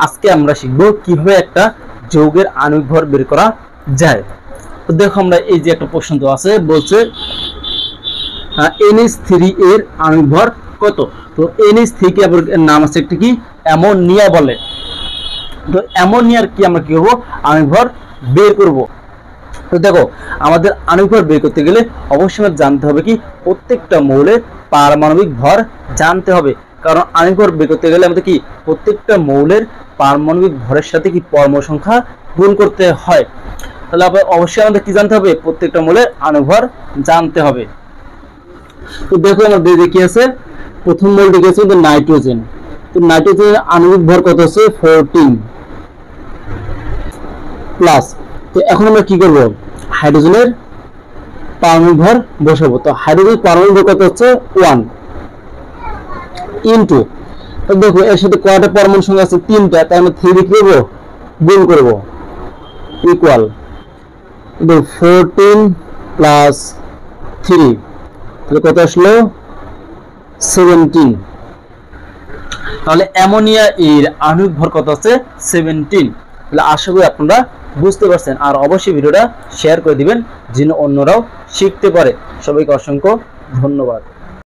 আজকে আমরা শিখব কিভাবে একটা যৌগের আণবিক ভর বের করা যায়। তো দেখো আমরা এই যে একটা প্রশ্ন দেওয়া আছে, বলছে NH3 এর আণবিক ভর কত। তো NH3 কে আবার নাম আছে একটা কি অ্যামোনিয়া বলে। তো অ্যামোনিয়ার কি আমরা কি করব, আণবিক ভর বের করব। তো দেখো আমাদের আণবিক ভর বের করতে গেলে অবশ্যই জানতে হবে কি প্রত্যেকটা মৌলের পারমাণবিক ভর জানতে হবে। কারণ আণবিক ভর বের করতে গেলে আমাদের কি প্রত্যেকটা মৌলের পারমাণবিক ভরের সাথে কি পরমাণু সংখ্যা গুণ করতে হয়। তাহলে অবশ্যই আমাদের কি জানতে হবে, প্রত্যেকটা মৌলের আণবিক ভর জানতে হবে। তো দেখো আমাদের কি আছে, প্রথম মৌলটি আছে নাইট্রোজেন। তো নাইট্রোজেনের আণবিক ভর কত আছে 14 প্লাস। তো এখন আমরা কি করব, হাইড্রোজেনের পারমাণবিক ভর বসাবো। তো হাইড্রোজেনের পারমাণবিক ভর কত হচ্ছে 1 ইনটু, তো দেখো এর সাথে কয়টা পরমাণু সংখ্যা আছে 3টা, তাই আমরা 3 দিয়ে করব গুণ করব ইকুয়াল 14 প্লাস 3, তাহলে কত আসলো 17। তাহলে অ্যামোনিয়া এর আণবিক ভর কত আছে 17। তাহলে আশা করি আপনারা বুঝতে পারছেন, আর অবশ্যই ভিডিওটা শেয়ার করে দিবেন যেন অন্যরাও শিখতে পারে। সবাইকে অসংখ্য ধন্যবাদ।